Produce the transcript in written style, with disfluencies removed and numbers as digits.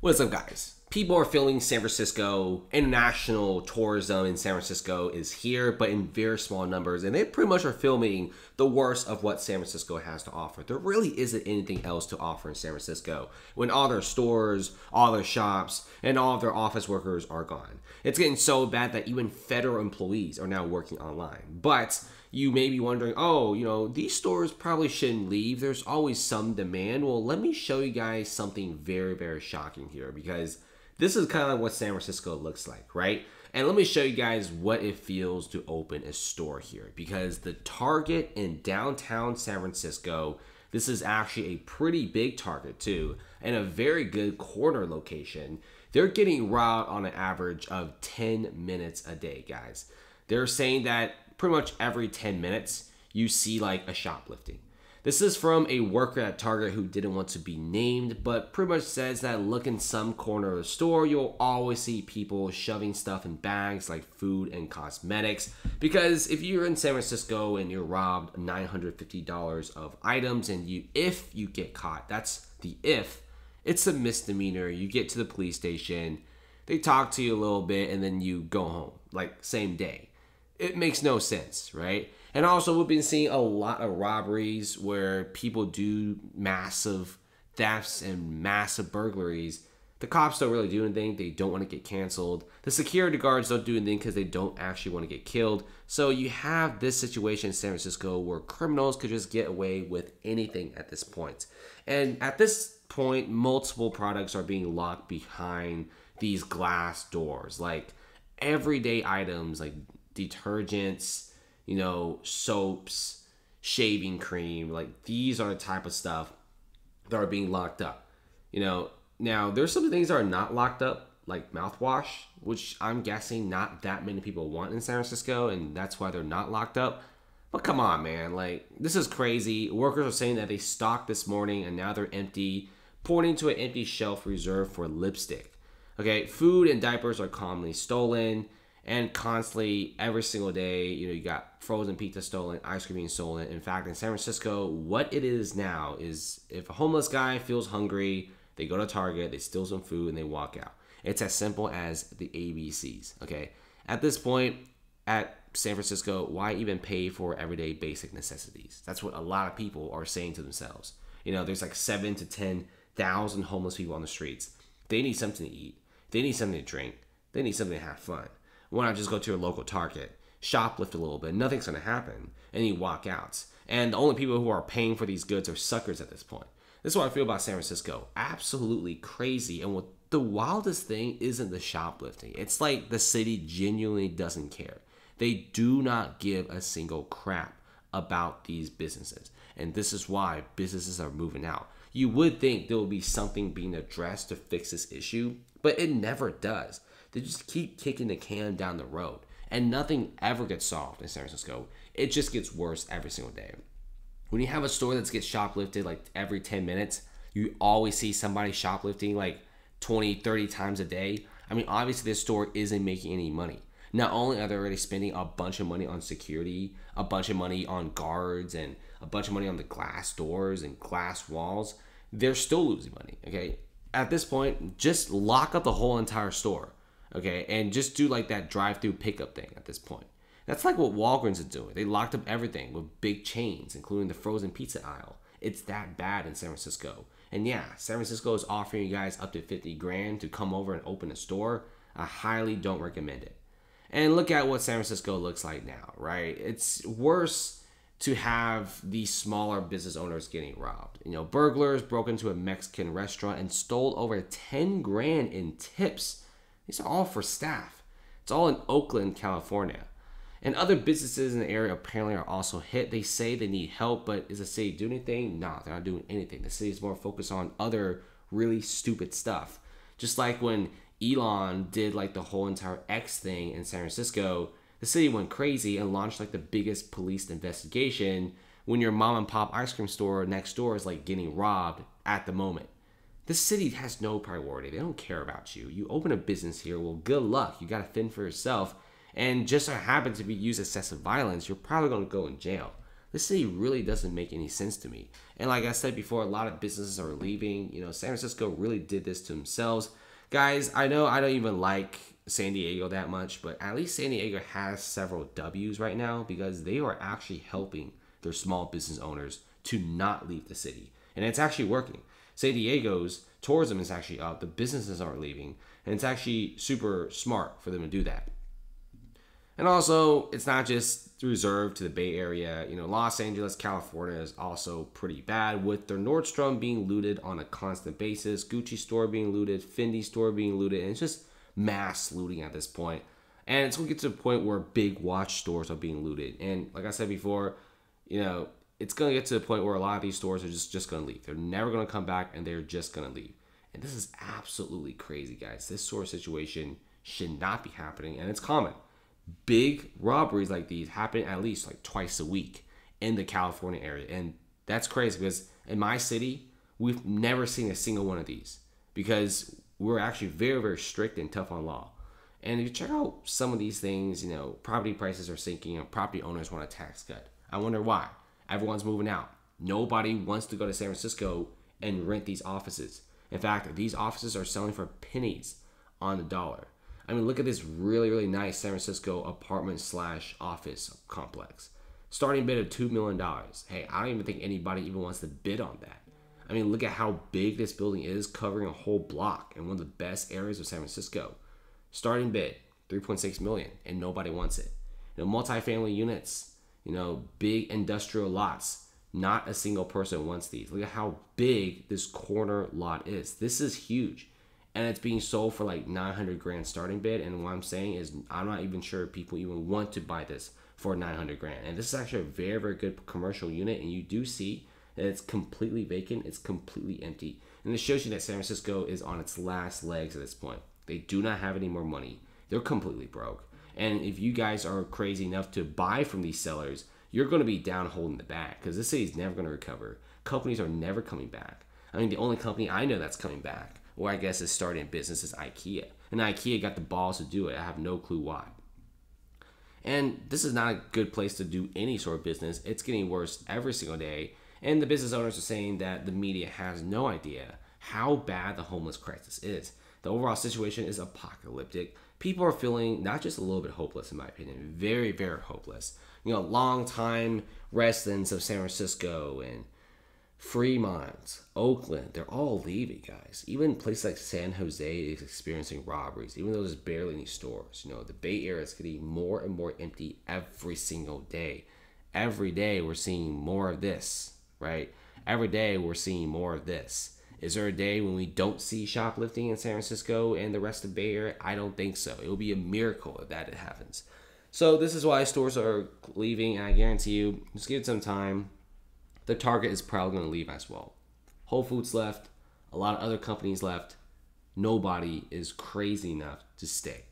What's up, guys? People are feeling San Francisco. International tourism in San Francisco is here, but in very small numbers, and they pretty much are filming the worst of what San Francisco has to offer. There really isn't anything else to offer in San Francisco when all their stores, all their shops, and all of their office workers are gone. It's getting so bad that even federal employees are now working online. But you may be wondering, these stores probably shouldn't leave. There's always some demand. Well, let me show you guys something very, very shocking here, because this is kind of like what San Francisco looks like, right? And let me show you guys what it feels to open a store here, because the Target in downtown San Francisco, this is actually a pretty big Target too, and a very good corner location. They're getting robbed on an average of 10 minutes a day, guys. They're saying that pretty much every 10 minutes, you see like a shoplifting. This is from a worker at Target who didn't want to be named, but pretty much says that look in some corner of the store, you'll always see people shoving stuff in bags like food and cosmetics. Because if you're in San Francisco and you're robbed $950 of items, and if you get caught, that's the if, it's a misdemeanor. You get to the police station, they talk to you a little bit, and then you go home, like same day. It makes no sense, right? And also, we've been seeing a lot of robberies where people do massive thefts and massive burglaries. The cops don't really do anything. They don't want to get canceled. The security guards don't do anything because they don't actually want to get killed. So you have this situation in San Francisco where criminals could just get away with anything at this point. And at this point, multiple products are being locked behind these glass doors, like everyday items like detergents, soaps, shaving cream. Like, these are the type of stuff that are being locked up. Now there's some things that are not locked up, like mouthwash, which I'm guessing not that many people want in San Francisco, and that's why they're not locked up. But come on, man, like, this is crazy. Workers are saying that they stocked this morning and now they're empty, pointing to an empty shelf reserved for lipstick. Okay, food and diapers are commonly stolen. And constantly, every single day, you got frozen pizza stolen, ice cream being stolen. In fact, in San Francisco, what it is now is if a homeless guy feels hungry, they go to Target, they steal some food, and they walk out. It's as simple as the ABCs, okay? At this point, at San Francisco, why even pay for everyday basic necessities? That's what a lot of people are saying to themselves. There's like 7,000 to 10,000 homeless people on the streets. They need something to eat. They need something to drink. They need something to have fun. Why not just go to your local Target, shoplift a little bit, nothing's going to happen, and you walk out. And the only people who are paying for these goods are suckers at this point. This is what I feel about San Francisco. Absolutely crazy. And what the wildest thing isn't the shoplifting. It's like the city genuinely doesn't care. They do not give a single crap about these businesses. And this is why businesses are moving out. You would think there would be something being addressed to fix this issue, but it never does. They just keep kicking the can down the road, and nothing ever gets solved in San Francisco. It just gets worse every single day. When you have a store that gets shoplifted like every 10 minutes, you always see somebody shoplifting like 20, 30 times a day. I mean, obviously this store isn't making any money. Not only are they already spending a bunch of money on security, a bunch of money on guards, and a bunch of money on the glass doors and glass walls, they're still losing money, okay? At this point, just lock up the whole entire store. Okay, and just do like that drive-through pickup thing at this point. That's like what Walgreens is doing. They locked up everything with big chains, including the frozen pizza aisle. It's that bad in San Francisco. And yeah, San Francisco is offering you guys up to 50 grand to come over and open a store. I highly don't recommend it. And look at what San Francisco looks like now, right? It's worse to have these smaller business owners getting robbed. Burglars broke into a Mexican restaurant and stole over 10 grand in tips. These are all for staff. It's all in Oakland, California. And other businesses in the area apparently are also hit. They say they need help, but is the city doing anything? No, they're not doing anything. The city is more focused on other really stupid stuff. Just like when Elon did like the whole entire X thing in San Francisco, the city went crazy and launched like the biggest police investigation when your mom and pop ice cream store next door is like getting robbed at the moment. The city has no priority. They don't care about you. You open a business here, well, good luck. You got to fend for yourself. And just so happen to be used excessive violence, you're probably going to go in jail. this city really doesn't make any sense to me. And like I said before, a lot of businesses are leaving. San Francisco really did this to themselves. Guys, I know I don't even like San Diego that much, but at least San Diego has several W's right now because they are actually helping their small business owners to not leave the city. And it's actually working. San Diego's tourism is actually up. The businesses aren't leaving. And it's actually super smart for them to do that. And also, it's not just reserved to the Bay Area. Los Angeles, California is also pretty bad with their Nordstrom being looted on a constant basis, Gucci store being looted, Fendi store being looted, and it's just mass looting at this point. And it's going to get to the point where big watch stores are being looted. And like I said before, it's going to get to the point where a lot of these stores are just going to leave. They're never going to come back, and they're just going to leave. And this is absolutely crazy, guys. This sort of situation should not be happening, and it's common. Big robberies like these happen at least like twice a week in the California area. And that's crazy because in my city, we've never seen a single one of these because we're actually very, very strict and tough on law. And if you check out some of these things, property prices are sinking and property owners want a tax cut. I wonder why. Everyone's moving out. Nobody wants to go to San Francisco and rent these offices. In fact, these offices are selling for pennies on the dollar. I mean, look at this really, really nice San Francisco apartment / office complex. Starting bid of $2 million. Hey, I don't even think anybody even wants to bid on that. I mean, look at how big this building is, covering a whole block in one of the best areas of San Francisco. Starting bid, $3.6 million, and nobody wants it. Multifamily units, big industrial lots. Not a single person wants these. Look at how big this corner lot is. This is huge. And it's being sold for like $900,000 starting bid. And what I'm saying is I'm not even sure people even want to buy this for $900,000. And this is actually a very, very good commercial unit. And you do see that it's completely vacant. It's completely empty. And it shows you that San Francisco is on its last legs at this point. They do not have any more money. They're completely broke. And if you guys are crazy enough to buy from these sellers, you're going to be down holding the bag because this city is never going to recover. Companies are never coming back. I mean, the only company I know that's coming back, or I guess is starting business, is IKEA. And IKEA got the balls to do it. I have no clue why. And this is not a good place to do any sort of business. It's getting worse every single day. And the business owners are saying that the media has no idea how bad the homeless crisis is. The overall situation is apocalyptic. People are feeling not just a little bit hopeless, in my opinion, very, very hopeless. Long-time residents of San Francisco and Fremont, Oakland, they're all leaving, guys. Even places like San Jose is experiencing robberies, even though there's barely any stores. The Bay Area is getting more and more empty every single day. Every day we're seeing more of this, right? Every day we're seeing more of this. Is there a day when we don't see shoplifting in San Francisco and the rest of the Bay Area? I don't think so. It will be a miracle if that happens. So this is why stores are leaving, and I guarantee you, just give it some time. The Target is probably going to leave as well. Whole Foods left. A lot of other companies left. Nobody is crazy enough to stay.